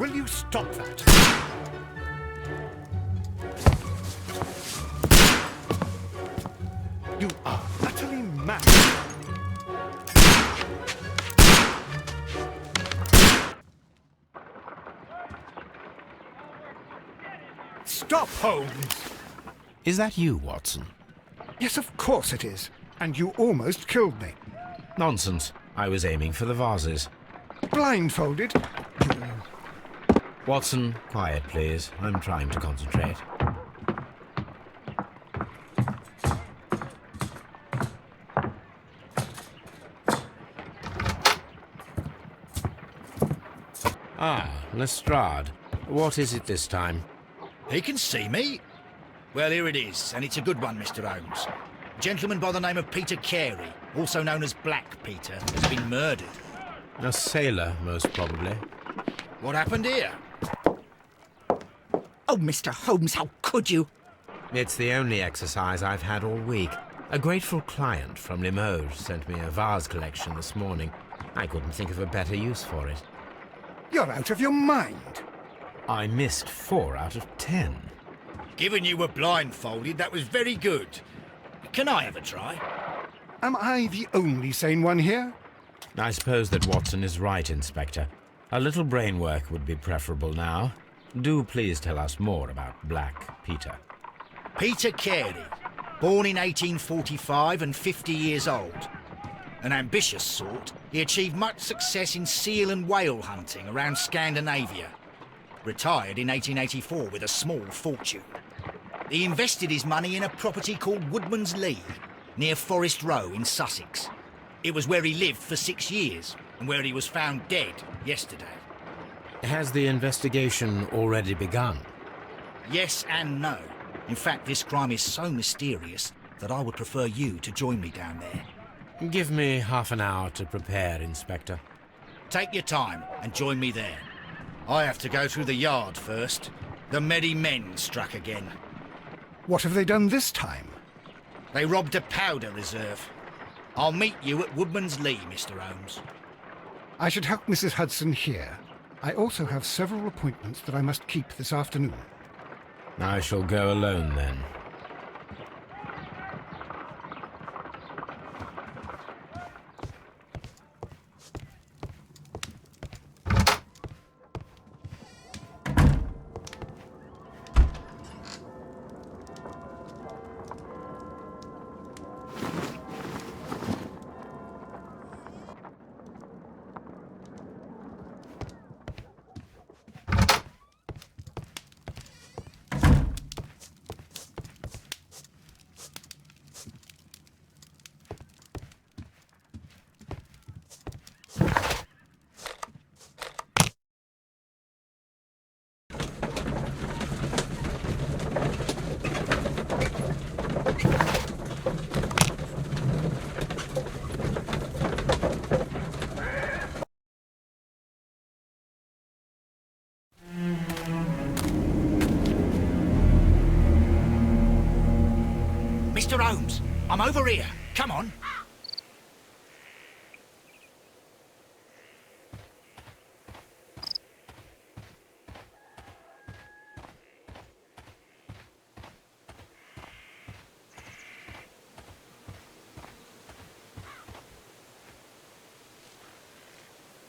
Will you stop that? You are utterly mad. Stop, Holmes! Is that you, Watson? Yes, of course it is. And you almost killed me. Nonsense. I was aiming for the vases. Blindfolded? Watson, quiet, please. I'm trying to concentrate. Ah, Lestrade. What is it this time? He can see me. Well, here it is, and it's a good one, Mr. Holmes. A gentleman by the name of Peter Carey, also known as Black Peter, has been murdered. A sailor, most probably. What happened here? Oh, Mr. Holmes, how could you? It's the only exercise I've had all week. A grateful client from Limoges sent me a vase collection this morning. I couldn't think of a better use for it. You're out of your mind. I missed 4 out of 10. Given you were blindfolded, that was very good. Can I have a try? Am I the only sane one here? I suppose that Watson is right, Inspector. A little brain work would be preferable now. Do please tell us more about Black Peter. Peter Carey, born in 1845 and 50 years old. An ambitious sort, he achieved much success in seal and whale hunting around Scandinavia. Retired in 1884 with a small fortune. He invested his money in a property called Woodman's Lee, near Forest Row in Sussex. It was where he lived for 6 years, and where he was found dead yesterday. Has the investigation already begun? Yes and no. In fact, this crime is so mysterious that I would prefer you to join me down there. Give me half an hour to prepare, Inspector. Take your time and join me there. I have to go through the yard first. The Medi Men struck again. What have they done this time? They robbed a powder reserve. I'll meet you at Woodman's Lee, Mr. Holmes. I should help Mrs. Hudson here. I also have several appointments that I must keep this afternoon. I shall go alone, then. Mr. Holmes, I'm over here. Come on.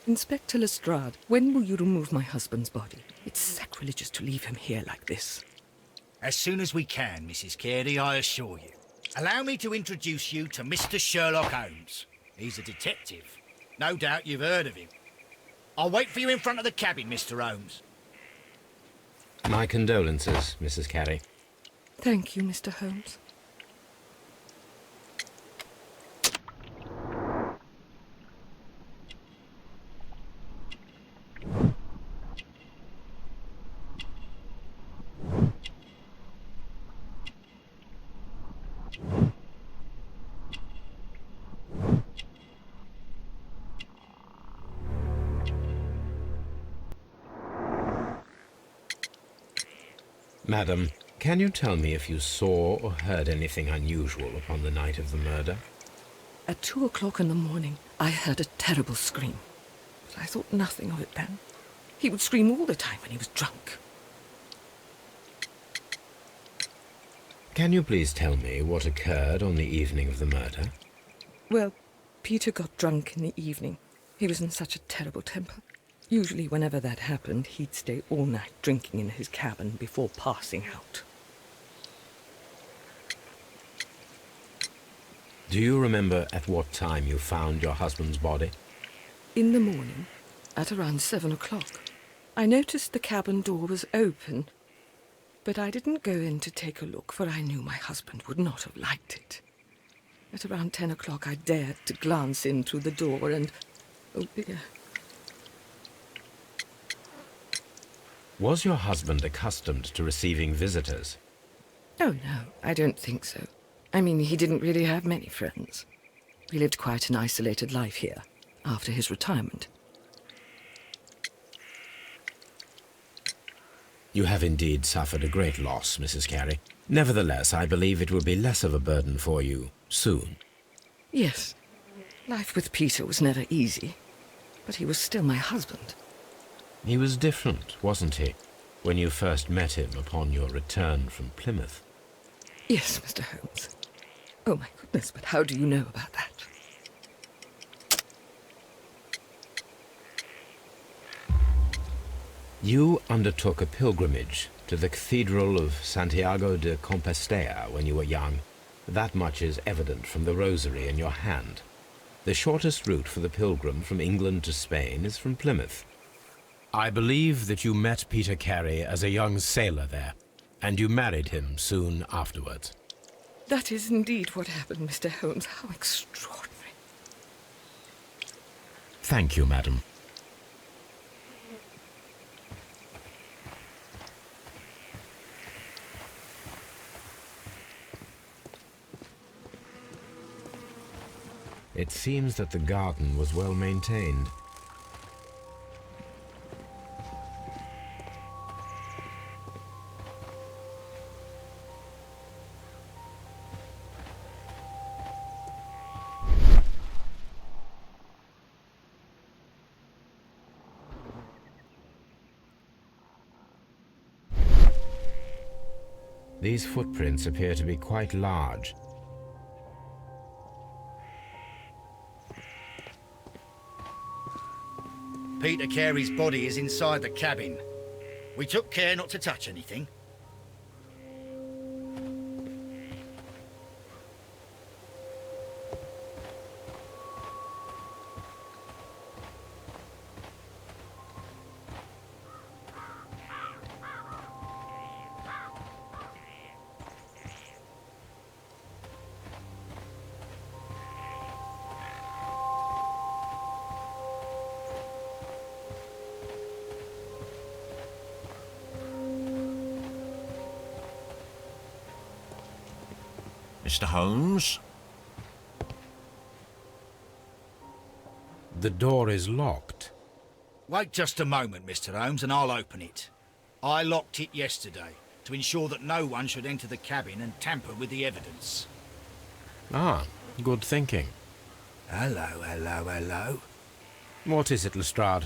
Inspector Lestrade, when will you remove my husband's body? It's sacrilegious to leave him here like this. As soon as we can, Mrs. Carey, I assure you. Allow me to introduce you to Mr. Sherlock Holmes. He's a detective. No doubt you've heard of him. I'll wait for you in front of the cabin, Mr. Holmes. My condolences, Mrs. Carey. Thank you, Mr. Holmes. Madam, can you tell me if you saw or heard anything unusual upon the night of the murder? At 2 o'clock in the morning, I heard a terrible scream, but I thought nothing of it then. He would scream all the time when he was drunk. Can you please tell me what occurred on the evening of the murder? Well, Peter got drunk in the evening. He was in such a terrible temper. Usually whenever that happened, he'd stay all night drinking in his cabin before passing out. Do you remember at what time you found your husband's body? In the morning, at around 7 o'clock, I noticed the cabin door was open, but I didn't go in to take a look, for I knew my husband would not have liked it. At around 10 o'clock, I dared to glance in through the door and... oh dear. Was your husband accustomed to receiving visitors? Oh, no, I don't think so. I mean, he didn't really have many friends. He lived quite an isolated life here, after his retirement. You have indeed suffered a great loss, Mrs. Carey. Nevertheless, I believe it will be less of a burden for you soon. Yes. Life with Peter was never easy, but he was still my husband. He was different, wasn't he, when you first met him upon your return from Plymouth? Yes, Mr. Holmes. Oh, my goodness, but how do you know about that? You undertook a pilgrimage to the Cathedral of Santiago de Compostela when you were young. That much is evident from the rosary in your hand. The shortest route for the pilgrim from England to Spain is from Plymouth. I believe that you met Peter Carey as a young sailor there, and you married him soon afterwards. That is indeed what happened, Mr. Holmes. How extraordinary. Thank you, madam. It seems that the garden was well maintained. These footprints appear to be quite large. Peter Carey's body is inside the cabin. We took care not to touch anything. Mr. Holmes? The door is locked. Wait just a moment, Mr. Holmes, and I'll open it. I locked it yesterday to ensure that no one should enter the cabin and tamper with the evidence. Ah, good thinking. Hello, hello, hello. What is it, Lestrade?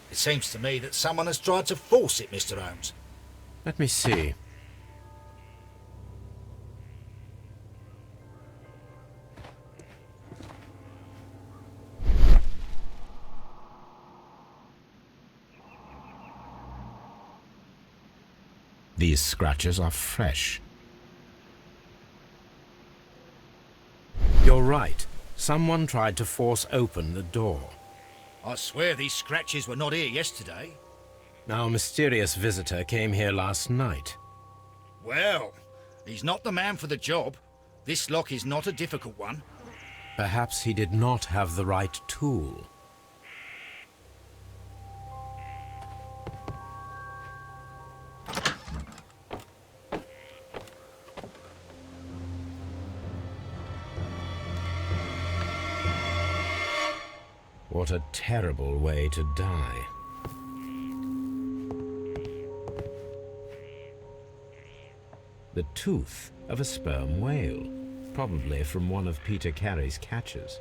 It seems to me that someone has tried to force it, Mr. Holmes. Let me see. These scratches are fresh. You're right. Someone tried to force open the door. I swear these scratches were not here yesterday. Our mysterious visitor came here last night. Well, he's not the man for the job. This lock is not a difficult one. Perhaps he did not have the right tool. What a terrible way to die. The tooth of a sperm whale, probably from one of Peter Carey's catches.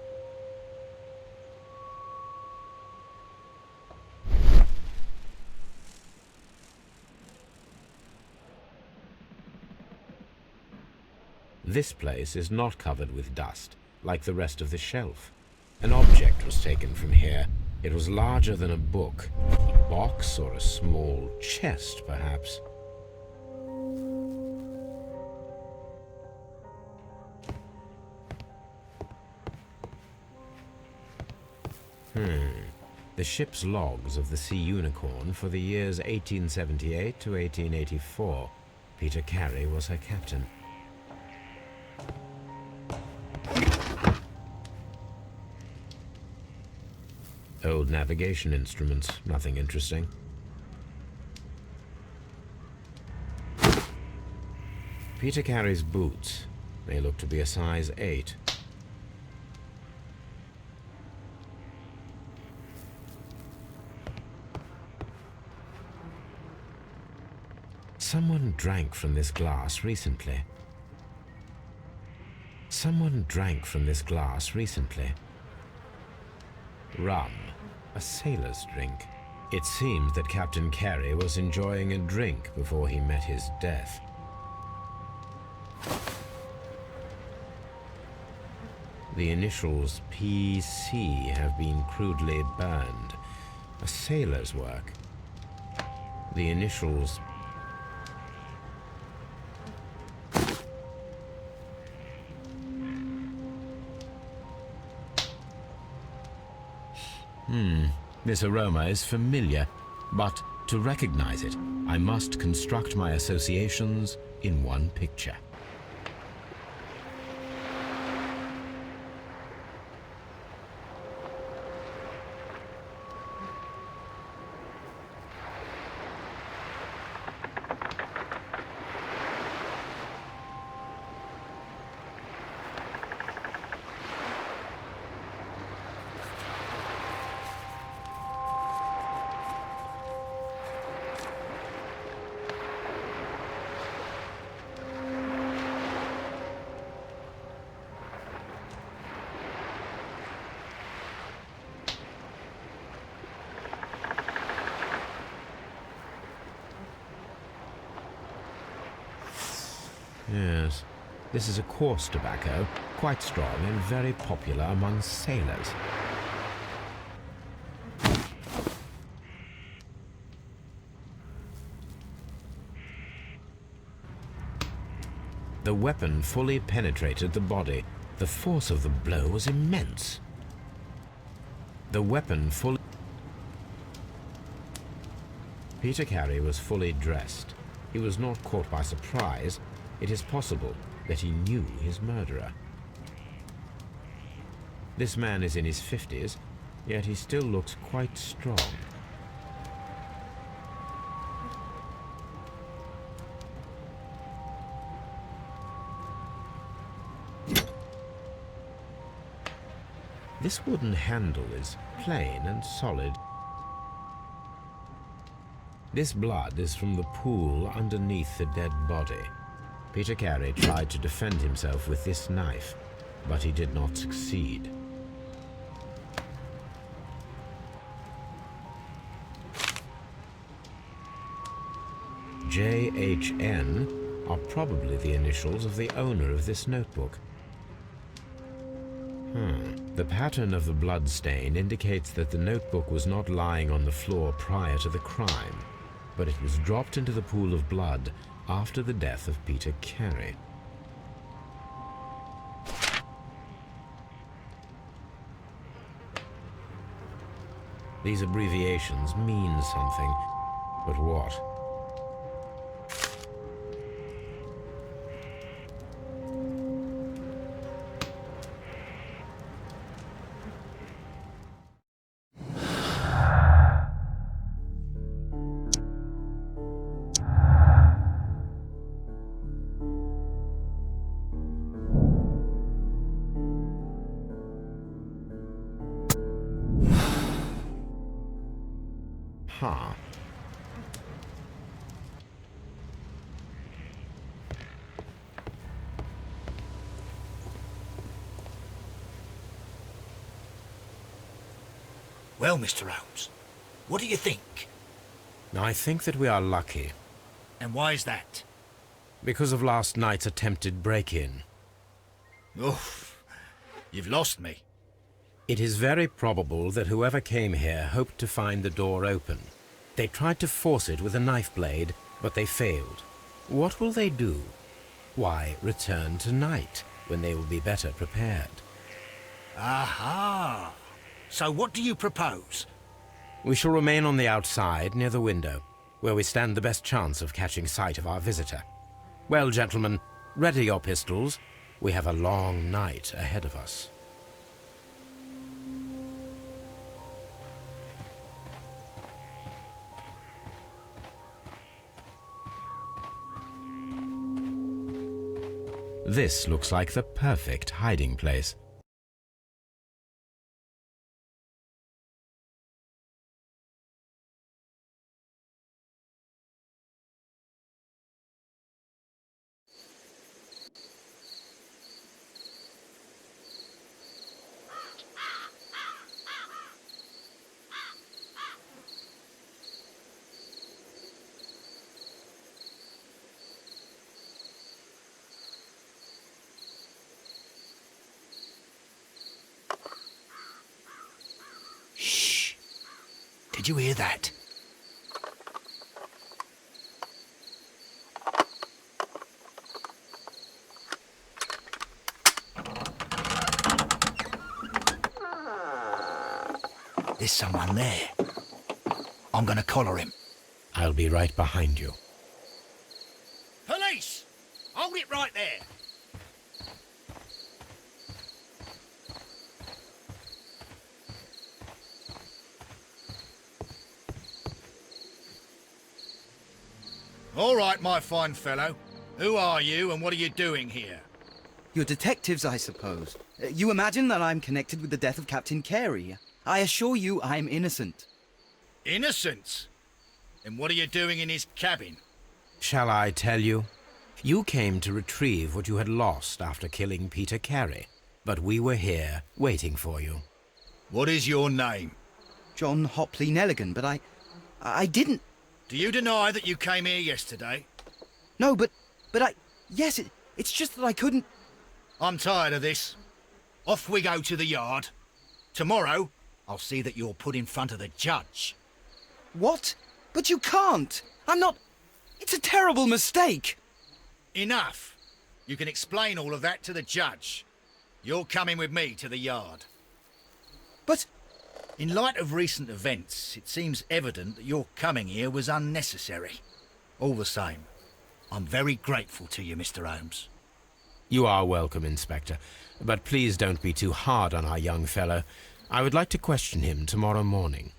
This place is not covered with dust, like the rest of the shelf. An object was taken from here. It was larger than a book. A box or a small chest, perhaps. The ship's logs of the Sea Unicorn for the years 1878 to 1884. Peter Carey was her captain. Old navigation instruments, nothing interesting. Peter Carey's boots. They look to be a size 8. Someone drank from this glass recently. Someone drank from this glass recently. Rum, a sailor's drink. It seems that Captain Carey was enjoying a drink before he met his death. The initials PC have been crudely burned. A sailor's work. The initials This aroma is familiar, but to recognize it, I must construct my associations in one picture. Yes, this is a coarse tobacco, quite strong and very popular among sailors. The weapon fully penetrated the body. The force of the blow was immense. The weapon fully... Peter Carey was fully dressed. He was not caught by surprise. It is possible that he knew his murderer. This man is in his 50s, yet he still looks quite strong. This wooden handle is plain and solid. This blood is from the pool underneath the dead body. Peter Carey tried to defend himself with this knife, but he did not succeed. J.H.N. are probably the initials of the owner of this notebook. The pattern of the blood stain indicates that the notebook was not lying on the floor prior to the crime, but it was dropped into the pool of blood after the death of Peter Carey. These abbreviations mean something, but what? Huh. Well, Mr. Holmes, what do you think? I think that we are lucky. And why is that? Because of last night's attempted break-in. Oof. You've lost me. It is very probable that whoever came here hoped to find the door open. They tried to force it with a knife blade, but they failed. What will they do? Why, return tonight, when they will be better prepared. Aha! So what do you propose? We shall remain on the outside, near the window, where we stand the best chance of catching sight of our visitor. Well, gentlemen, ready your pistols. We have a long night ahead of us. This looks like the perfect hiding place. Shh! Did you hear that? There's someone there. I'm gonna collar him. I'll be right behind you. Police! Hold it right there! All right, my fine fellow. Who are you and what are you doing here? You're detectives, I suppose. You imagine that I'm connected with the death of Captain Carey. I assure you I'm innocent. Innocent? And what are you doing in his cabin? Shall I tell you? You came to retrieve what you had lost after killing Peter Carey, but we were here waiting for you. What is your name? John Hopley Nelligan, but I didn't... Do you deny that you came here yesterday? No, but yes, it's just that I couldn't... I'm tired of this. Off we go to the yard. Tomorrow, I'll see that you're put in front of the judge. What? But you can't! I'm not... It's a terrible mistake! Enough. You can explain all of that to the judge. You're coming with me to the yard. But... In light of recent events, it seems evident that your coming here was unnecessary. All the same, I'm very grateful to you, Mr. Holmes. You are welcome, Inspector, but please don't be too hard on our young fellow. I would like to question him tomorrow morning.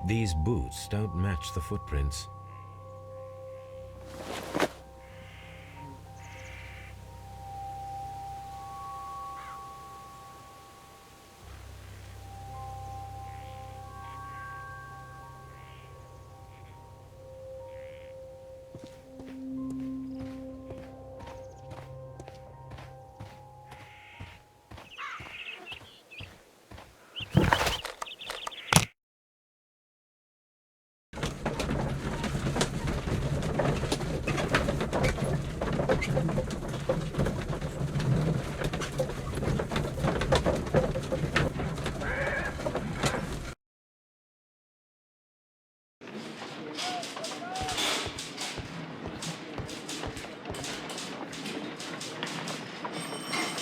These boots don't match the footprints.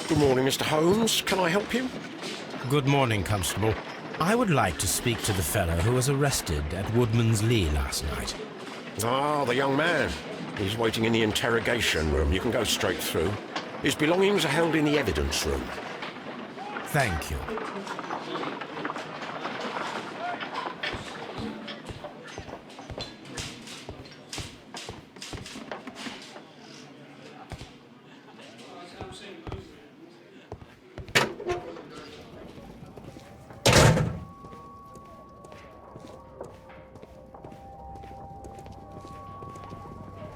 Good morning, Mr. Holmes. Can I help you? Good morning, Constable. I would like to speak to the fellow who was arrested at Woodman's Lee last night. Ah, the young man. He's waiting in the interrogation room. You can go straight through. His belongings are held in the evidence room. Thank you.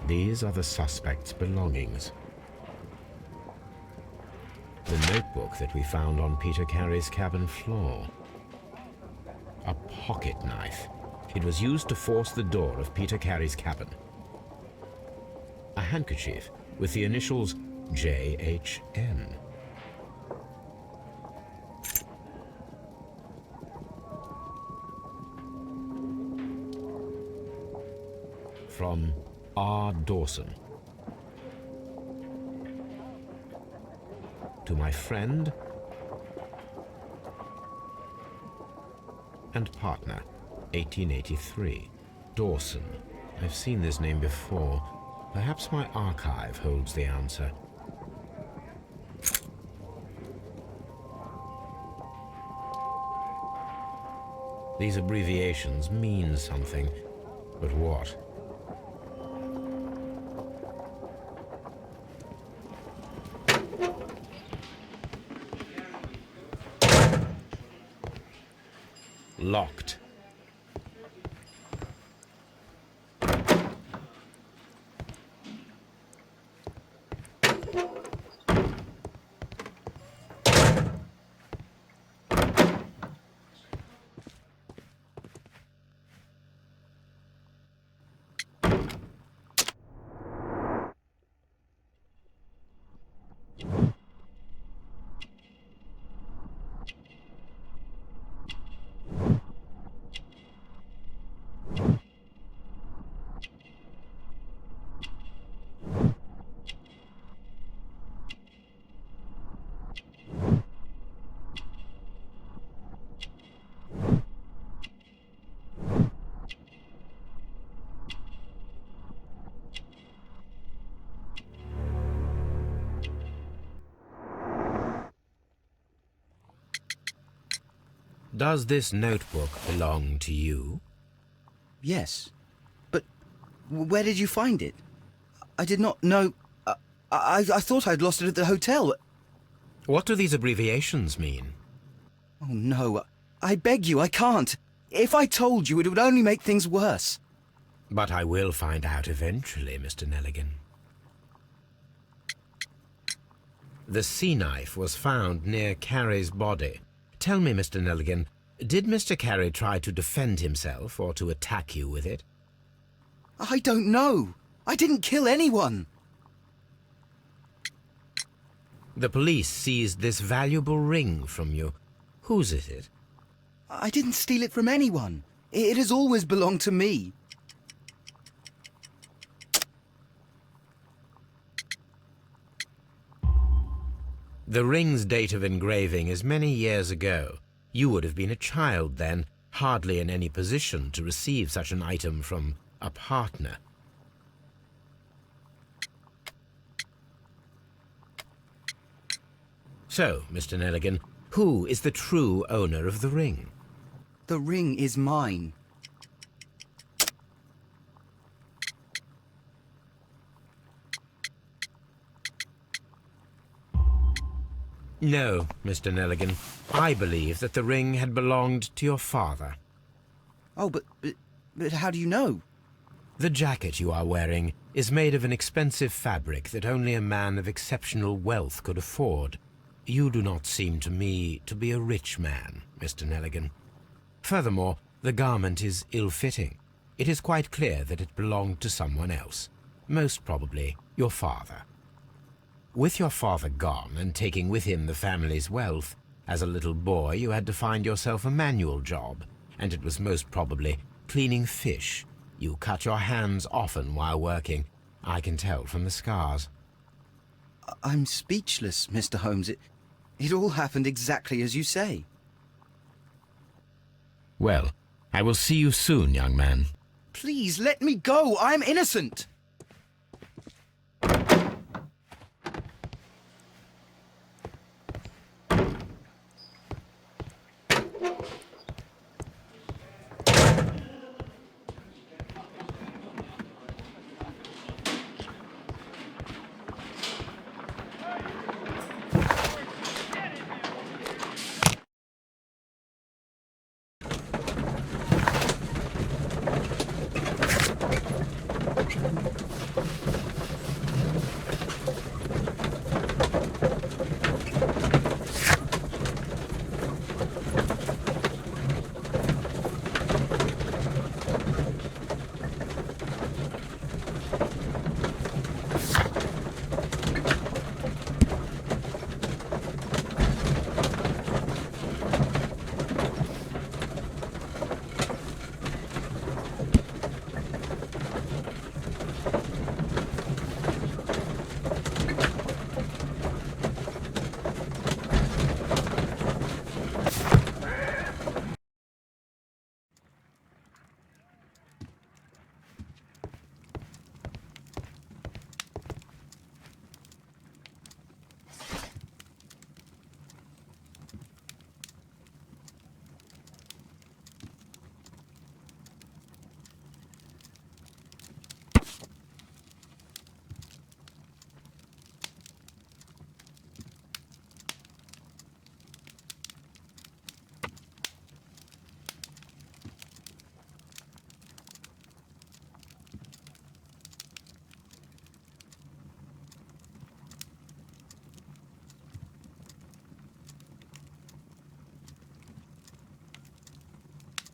These are the suspect's belongings. The notebook that we found on Peter Carey's cabin floor. A pocket knife. It was used to force the door of Peter Carey's cabin. A handkerchief with the initials J.H.M. From R. Dawson. To my friend and partner, 1883. Dawson. I've seen this name before. Perhaps my archive holds the answer. These abbreviations mean something, but what? Locked. Does this notebook belong to you? Yes. But where did you find it? I did not know... I thought I'd lost it at the hotel. What do these abbreviations mean? Oh, no. I beg you, I can't. If I told you, it would only make things worse. But I will find out eventually, Mr. Nelligan. The sea knife was found near Carey's body. Tell me, Mr. Nelligan, did Mr. Carey try to defend himself or to attack you with it? I don't know. I didn't kill anyone. The police seized this valuable ring from you. Whose is it? I didn't steal it from anyone. It has always belonged to me. The ring's date of engraving is many years ago. You would have been a child then, hardly in any position to receive such an item from a partner. So, Mr. Nelligan, who is the true owner of the ring? The ring is mine. No, Mr. Nelligan. I believe that the ring had belonged to your father. Oh, but how do you know? The jacket you are wearing is made of an expensive fabric that only a man of exceptional wealth could afford. You do not seem to me to be a rich man, Mr. Nelligan. Furthermore, the garment is ill-fitting. It is quite clear that it belonged to someone else, most probably your father. With your father gone and taking with him the family's wealth, as a little boy you had to find yourself a manual job, and it was most probably cleaning fish. You cut your hands often while working. I can tell from the scars. I'm speechless, Mr. Holmes. It all happened exactly as you say. Well, I will see you soon, young man. Please, let me go. I'm innocent.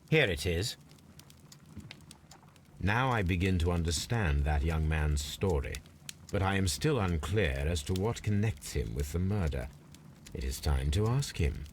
Here it is. Now I begin to understand that young man's story, but I am still unclear as to what connects him with the murder. It is time to ask him.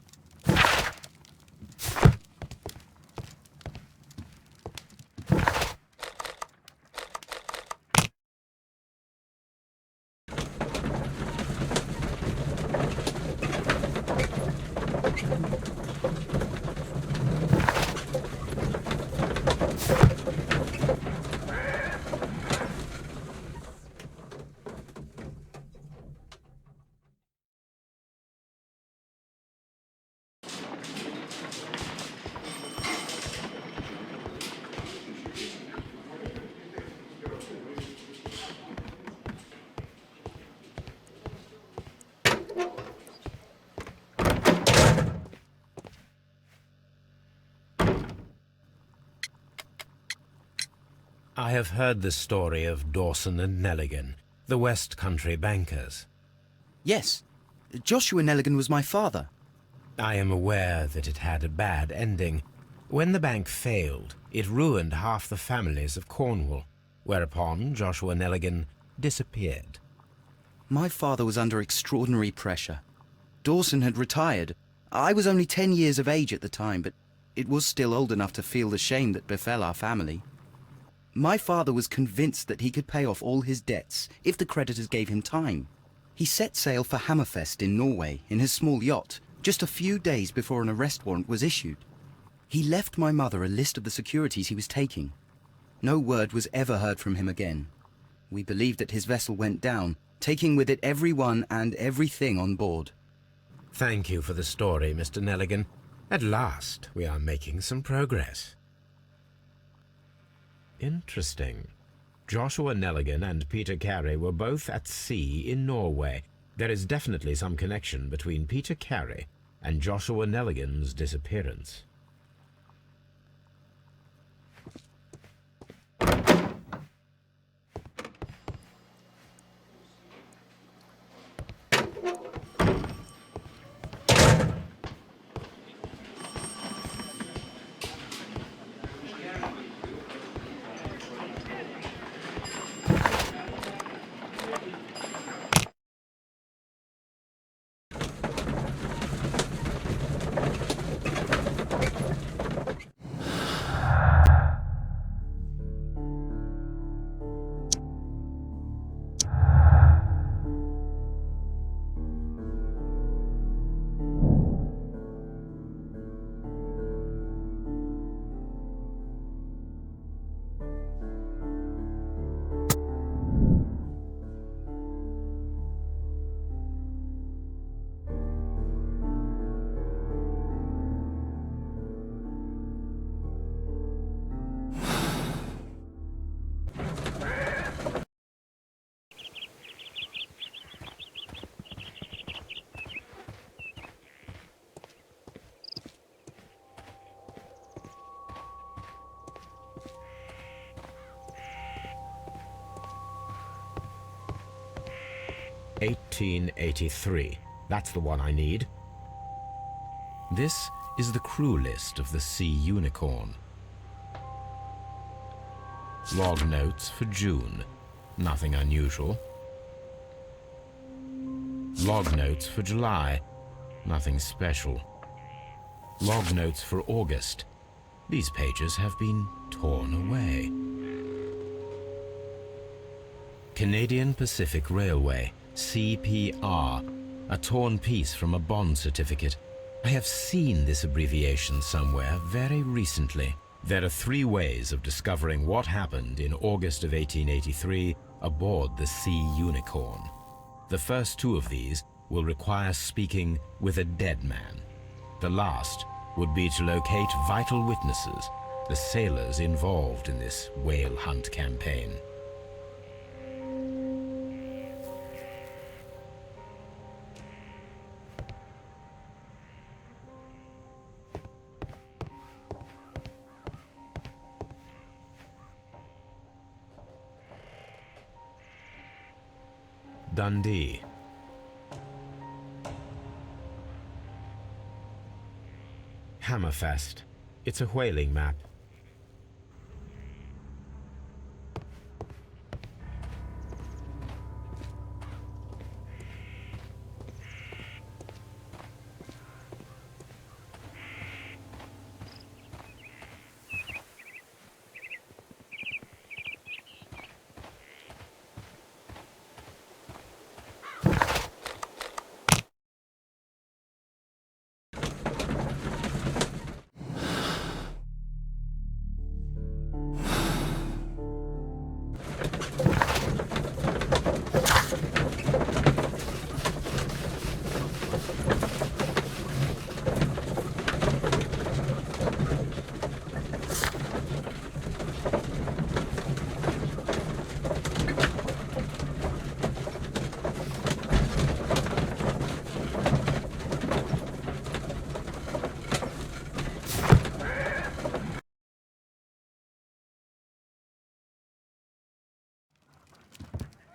I have heard the story of Dawson and Nelligan, the West Country bankers. Yes, Joshua Nelligan was my father. I am aware that it had a bad ending. When the bank failed, it ruined half the families of Cornwall, whereupon Joshua Nelligan disappeared. My father was under extraordinary pressure. Dawson had retired. I was only 10 years of age at the time, but it was still old enough to feel the shame that befell our family. My father was convinced that he could pay off all his debts if the creditors gave him time. He set sail for Hammerfest in Norway in his small yacht just a few days before an arrest warrant was issued. He left my mother a list of the securities he was taking. No word was ever heard from him again. We believed that his vessel went down, taking with it everyone and everything on board. Thank you for the story, Mr. Nelligan. At last, we are making some progress. Interesting. Joshua Nelligan and Peter Carey were both at sea in Norway. There is definitely some connection between Peter Carey and Joshua Nelligan's disappearance. 1883. That's the one I need. This is the crew list of the Sea Unicorn. Log notes for June. Nothing unusual. Log notes for July. Nothing special. Log notes for August. These pages have been torn away. Canadian Pacific Railway, CPR, a torn piece from a bond certificate. I have seen this abbreviation somewhere very recently. There are 3 ways of discovering what happened in August of 1883 aboard the Sea Unicorn. The first 2 of these will require speaking with a dead man. The last would be to locate vital witnesses, the sailors involved in this whale hunt campaign. Dundee. Hammerfest. It's a whaling map.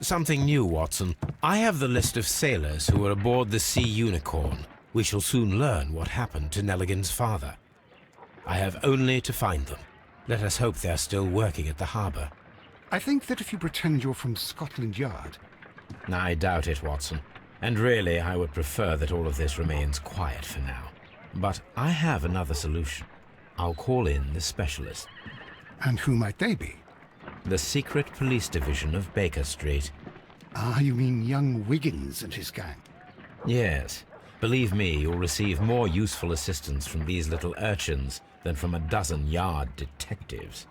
Something new, Watson. I have the list of sailors who were aboard the Sea Unicorn. We shall soon learn what happened to Nelligan's father. I have only to find them. Let us hope they're still working at the harbour. I think that if you pretend you're from Scotland Yard... I doubt it, Watson. And really, I would prefer that all of this remains quiet for now. But I have another solution. I'll call in the specialist. And who might they be? The secret police division of Baker Street. Ah, you mean young Wiggins and his gang? Yes. Believe me, you'll receive more useful assistance from these little urchins than from a dozen yard detectives.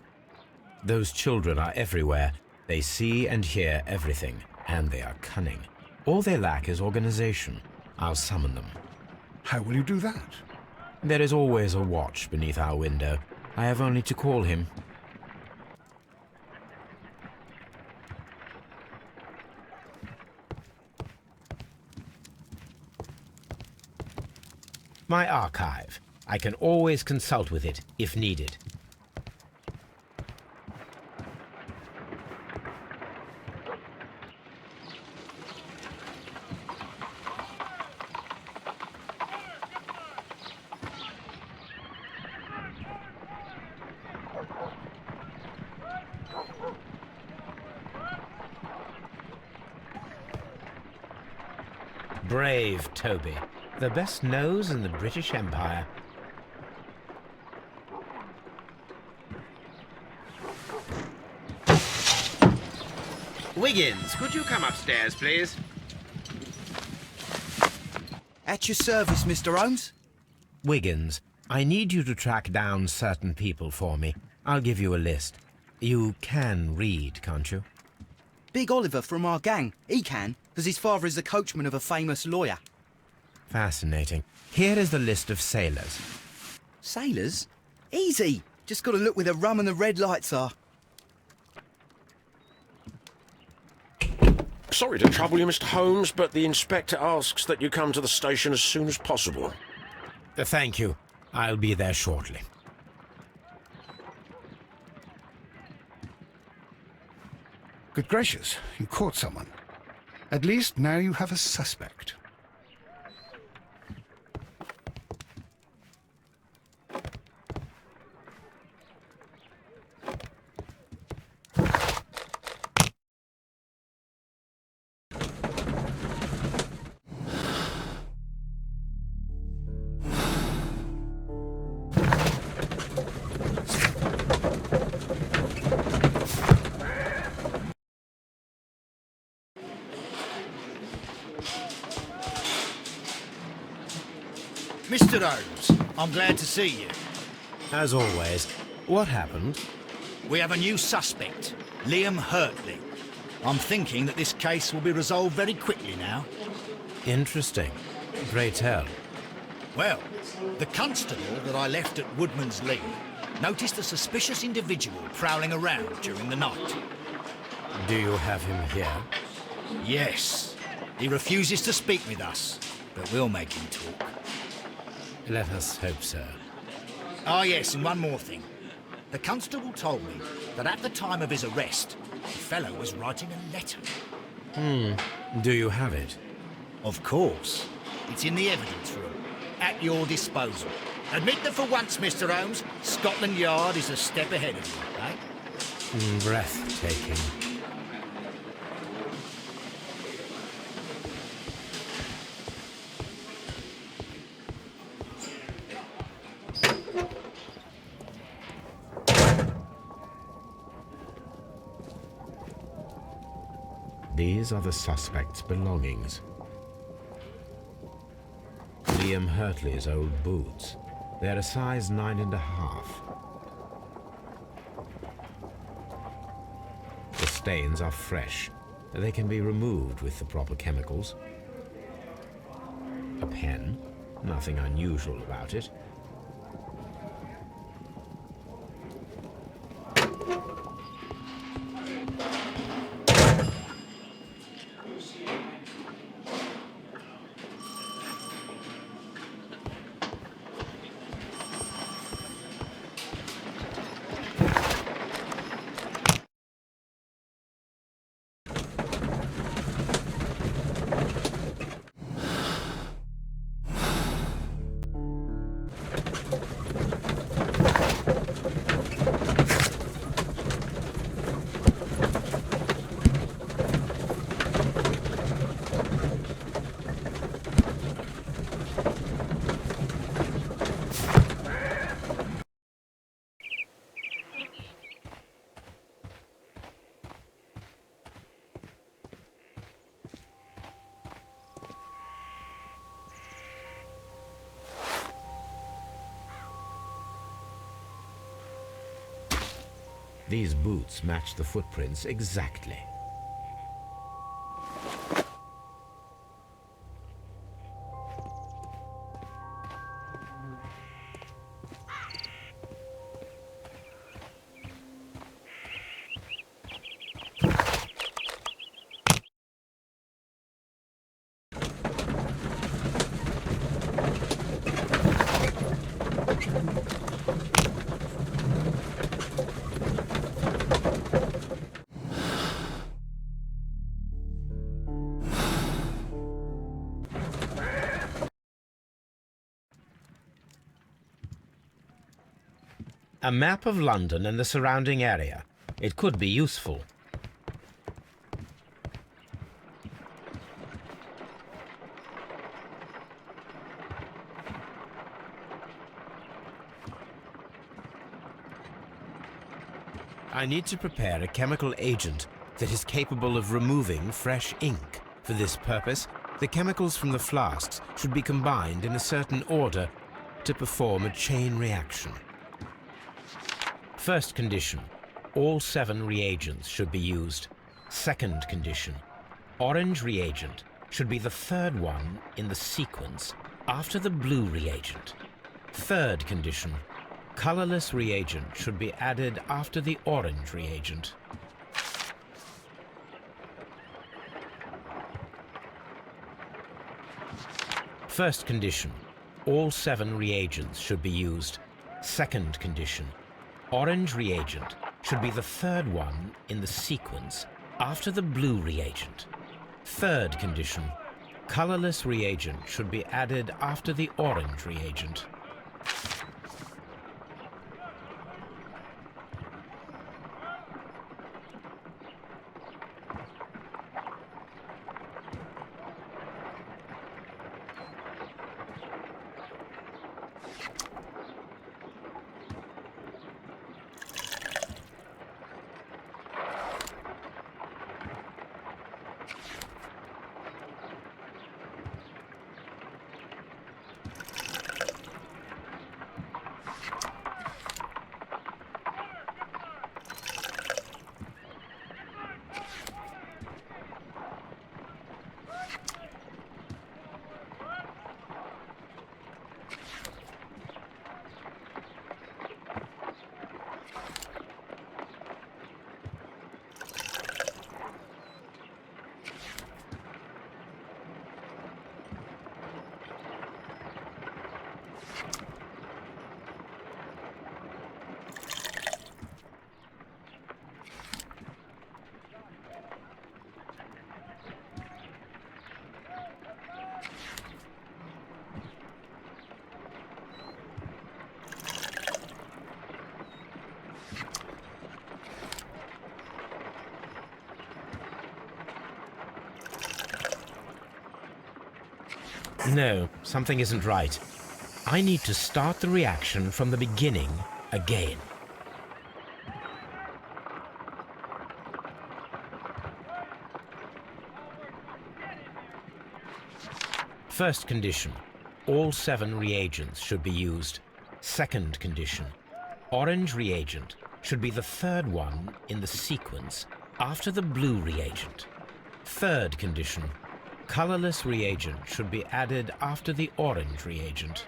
Those children are everywhere. They see and hear everything, and they are cunning. All they lack is organization. I'll summon them. How will you do that? There is always a watch beneath our window. I have only to call him. My archive. I can always consult with it, if needed. Brave Toby. The best nose in the British Empire. Wiggins, could you come upstairs, please? At your service, Mr. Holmes. Wiggins, I need you to track down certain people for me. I'll give you a list. You can read, can't you? Big Oliver from our gang. He can, because his father is the coachman of a famous lawyer. Fascinating. Here is the list of sailors. Sailors? Easy. Just got to look where the rum and the red lights are. Sorry to trouble you, Mr. Holmes, but the inspector asks that you come to the station as soon as possible. Thank you. I'll be there shortly. Good gracious, you caught someone. At least now you have a suspect. Mr. Holmes, I'm glad to see you. As always. What happened? We have a new suspect, Liam Hurtley. I'm thinking that this case will be resolved very quickly now. Interesting. Pray tell. Well, the constable that I left at Woodman's Lee noticed a suspicious individual prowling around during the night. Do you have him here? Yes. He refuses to speak with us, but we'll make him talk. Let us hope so. Ah, yes, and one more thing. The constable told me that at the time of his arrest, the fellow was writing a letter. Do you have it? Of course. It's in the evidence room, at your disposal. Admit that for once, Mr. Holmes, Scotland Yard is a step ahead of you, eh? Breathtaking. These are the suspect's belongings. Liam Hurtley's old boots. They're a size 9.5. The stains are fresh. They can be removed with the proper chemicals. A pen. Nothing unusual about it. These boots match the footprints exactly. A map of London and the surrounding area. It could be useful. I need to prepare a chemical agent that is capable of removing fresh ink. For this purpose, the chemicals from the flasks should be combined in a certain order to perform a chain reaction. First condition, all 7 reagents should be used. Second condition, orange reagent should be the third one in the sequence after the blue reagent. Third condition, colorless reagent should be added after the orange reagent. First condition, all 7 reagents should be used. Second condition, orange reagent should be the third one in the sequence after the blue reagent. Third condition. Colorless reagent should be added after the orange reagent. No, something isn't right. I need to start the reaction from the beginning again. First condition. All 7 reagents should be used. Second condition. Orange reagent should be the third one in the sequence after the blue reagent. Third condition. Colorless reagent should be added after the orange reagent.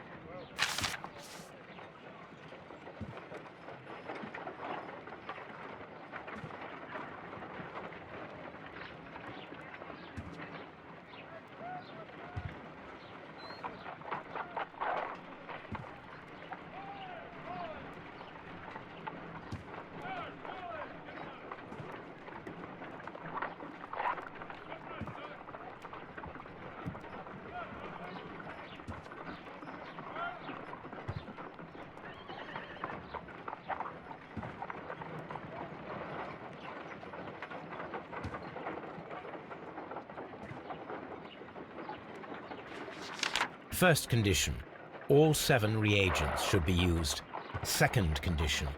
First condition. All 7 reagents should be used. Second condition.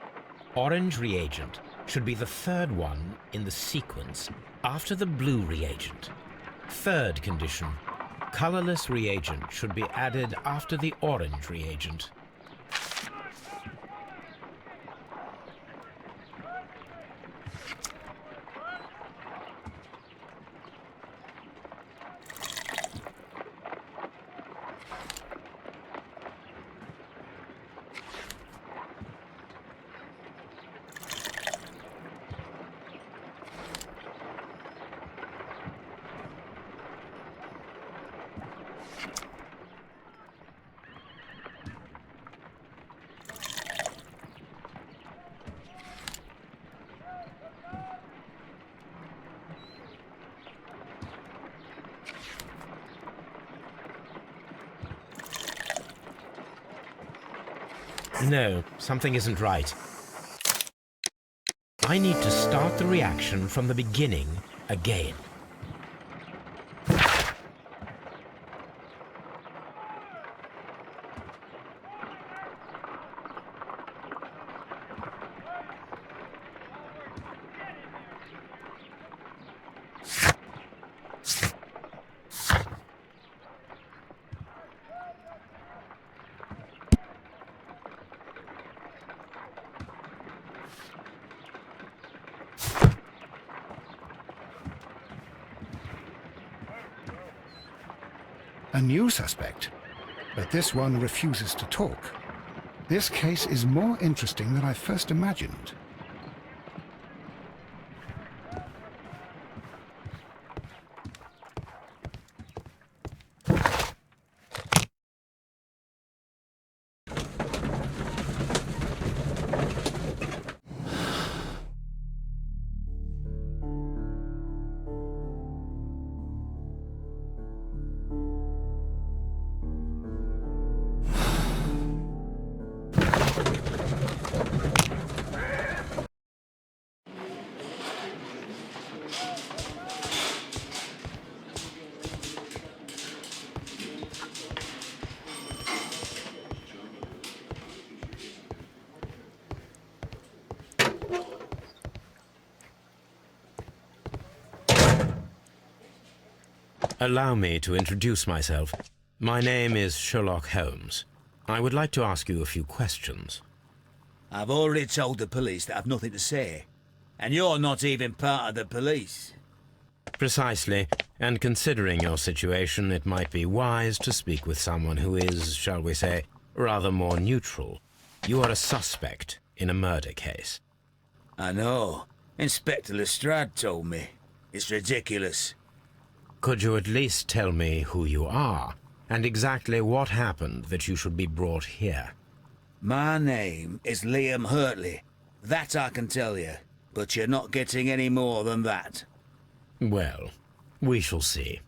Orange reagent should be the third one in the sequence after the blue reagent. Third condition. Colorless reagent should be added after the orange reagent. No, something isn't right. I need to start the reaction from the beginning again. A new suspect, but this one refuses to talk. This case is more interesting than I first imagined. Allow me to introduce myself. My name is Sherlock Holmes. I would like to ask you a few questions. I've already told the police that I've nothing to say. And you're not even part of the police. Precisely, and considering your situation, it might be wise to speak with someone who is, shall we say, rather more neutral. You are a suspect in a murder case. I know. Inspector Lestrade told me. It's ridiculous. Could you at least tell me who you are, and exactly what happened that you should be brought here? My name is Liam Hurtley. That I can tell you. But you're not getting any more than that. Well, we shall see.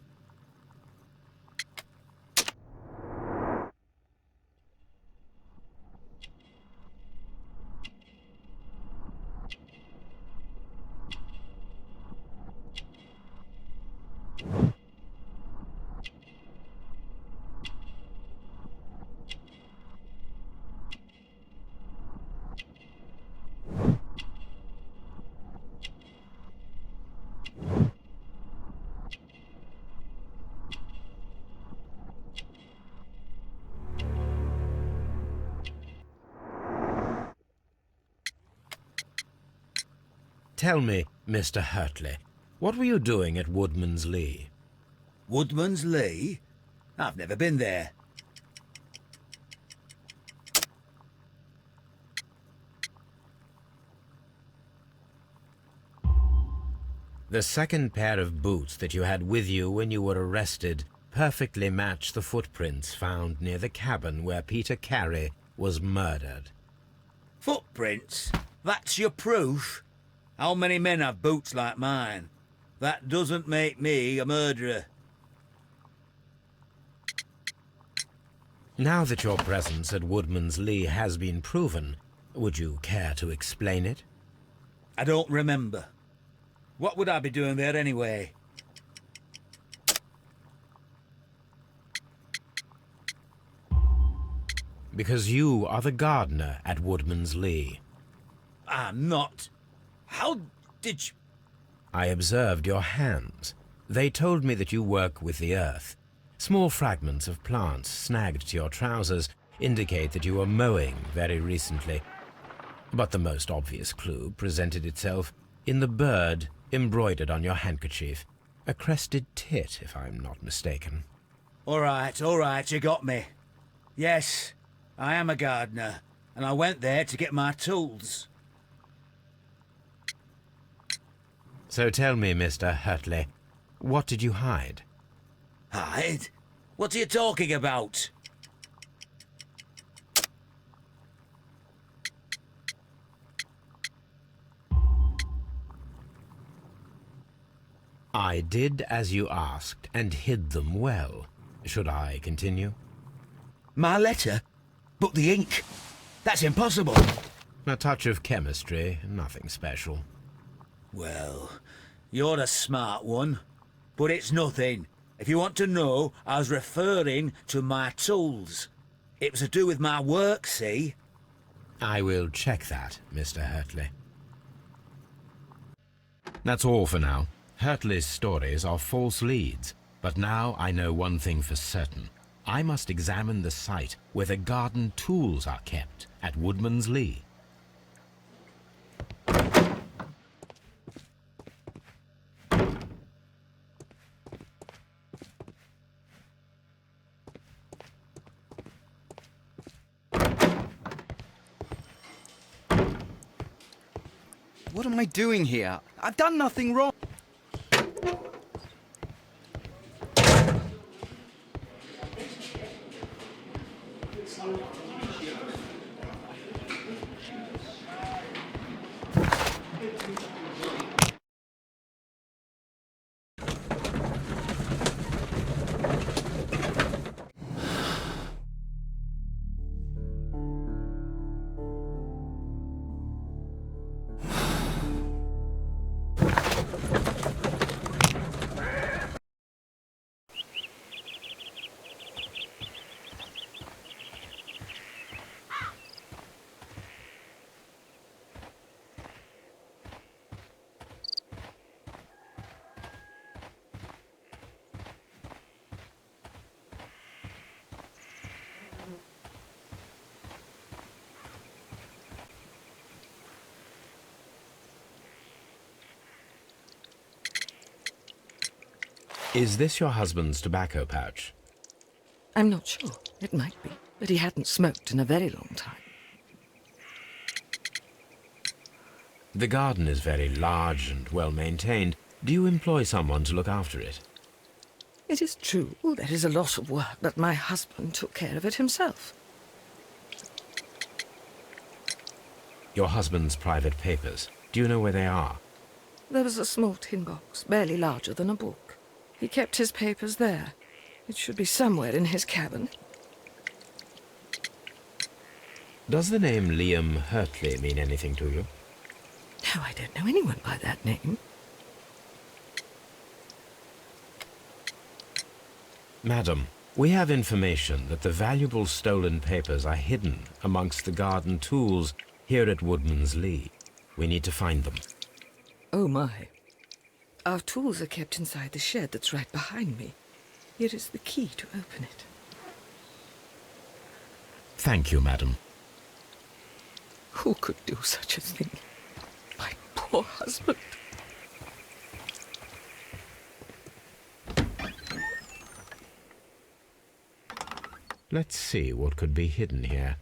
Tell me, Mr. Hurtley, what were you doing at Woodman's Lee? Woodman's Lee? I've never been there. The second pair of boots that you had with you when you were arrested perfectly match the footprints found near the cabin where Peter Carey was murdered. Footprints? That's your proof? How many men have boots like mine? That doesn't make me a murderer. Now that your presence at Woodman's Lee has been proven, would you care to explain it? I don't remember. What would I be doing there anyway? Because you are the gardener at Woodman's Lee. I'm not. How did you... I observed your hands. They told me that you work with the earth. Small fragments of plants snagged to your trousers indicate that you were mowing very recently. But the most obvious clue presented itself in the bird embroidered on your handkerchief. A crested tit, if I'm not mistaken. All right, you got me. Yes, I am a gardener, and I went there to get my tools. So tell me, Mr. Hurtley, what did you hide? Hide? What are you talking about? I did as you asked and hid them well. Should I continue? My letter? But the ink? That's impossible. A touch of chemistry, nothing special. Well, you're a smart one. But it's nothing. If you want to know, I was referring to my tools. It was to do with my work, see? I will check that, Mr. Hurtley. That's all for now. Hurtley's stories are false leads, but now I know one thing for certain. I must examine the site where the garden tools are kept at Woodman's Lee. What am I doing here? I've done nothing wrong. Is this your husband's tobacco pouch? I'm not sure. It might be, but he hadn't smoked in a very long time. The garden is very large and well maintained. Do you employ someone to look after it? It is true, there is a lot of work, but my husband took care of it himself. Your husband's private papers, do you know where they are? There was a small tin box, barely larger than a book. He kept his papers there. It should be somewhere in his cabin. Does the name Liam Hurtley mean anything to you? No, I don't know anyone by that name. Madam, we have information that the valuable stolen papers are hidden amongst the garden tools here at Woodman's Lee. We need to find them. Oh, my. Our tools are kept inside the shed that's right behind me. Here is the key to open it. Thank you, madam. Who could do such a thing? My poor husband. Let's see what could be hidden here.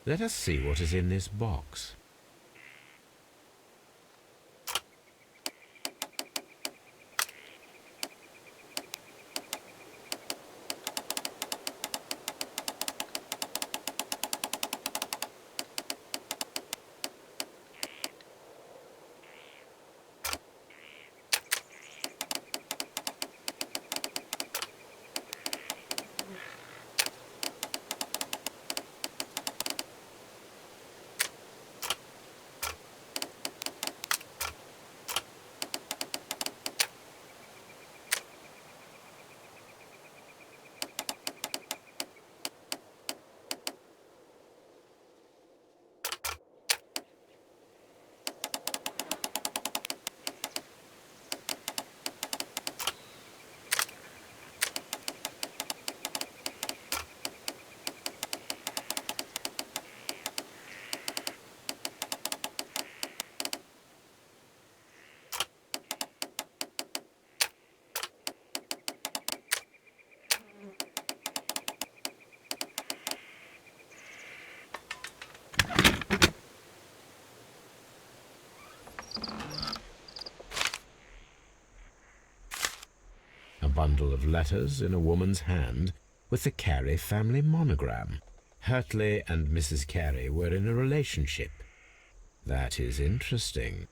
Let us see what is in this box. Bundle of letters in a woman's hand with the Carey family monogram. Hurtley and Mrs. Carey were in a relationship. That is interesting.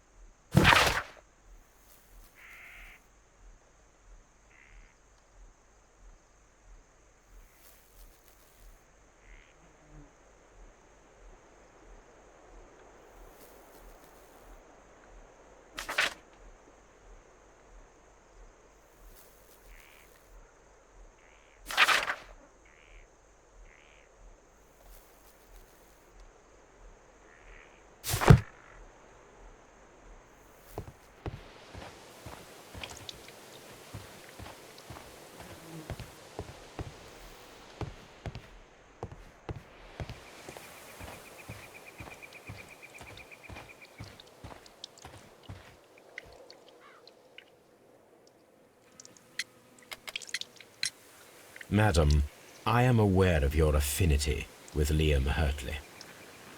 Madam, I am aware of your affinity with Liam Hurtley.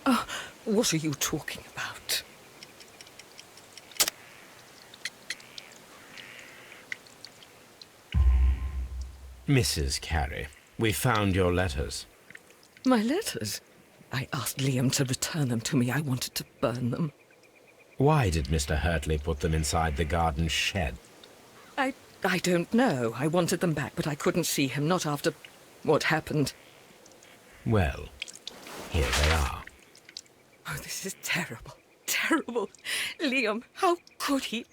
Oh, what are you talking about? Mrs. Carey, we found your letters. My letters? I asked Liam to return them to me. I wanted to burn them. Why did Mr. Hurtley put them inside the garden shed? I don't know. I wanted them back, but I couldn't see him, not after what happened. Well, here they are. Oh, this is terrible. Terrible. Liam, how could he?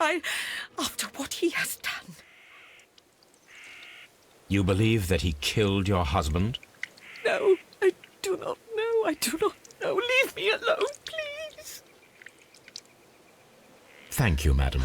After what he has done. You believe that he killed your husband? No, I do not know. I do not know. Leave me alone, please. Thank you, madam.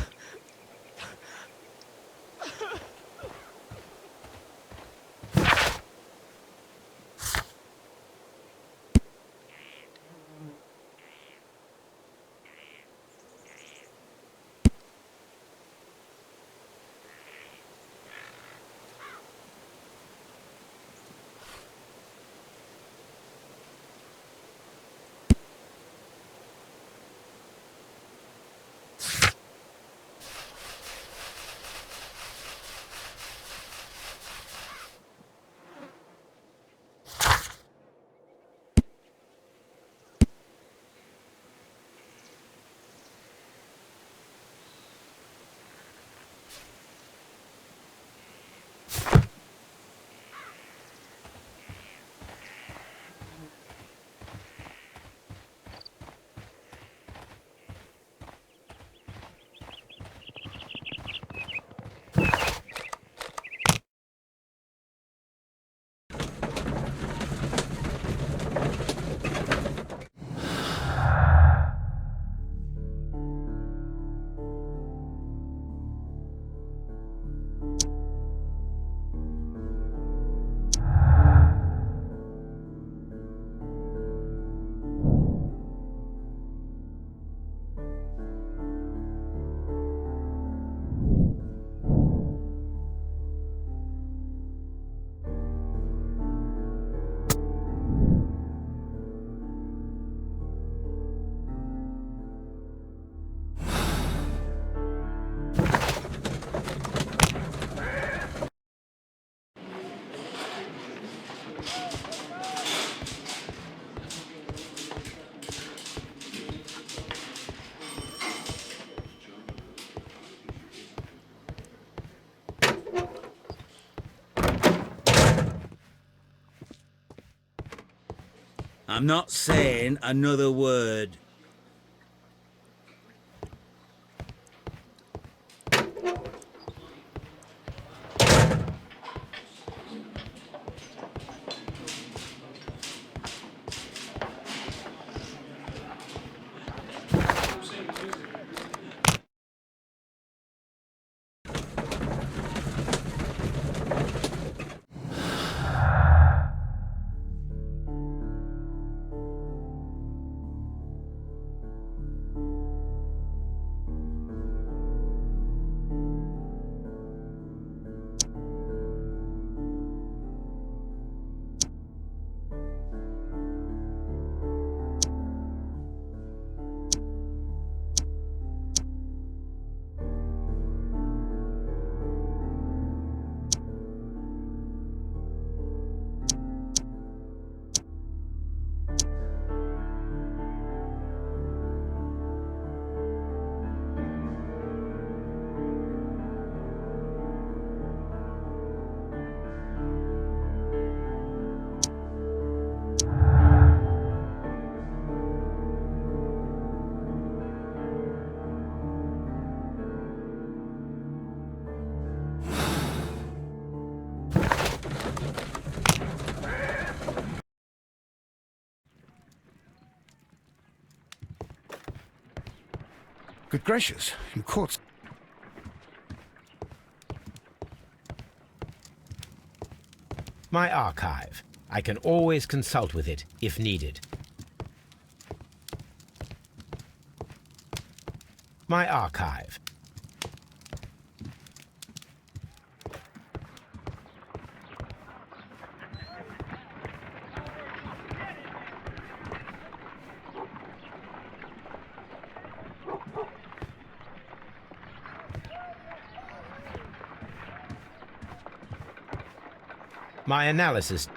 I'm not saying another word. Good gracious, you caught... My archive. I can always consult with it if needed. My archive. My analysis.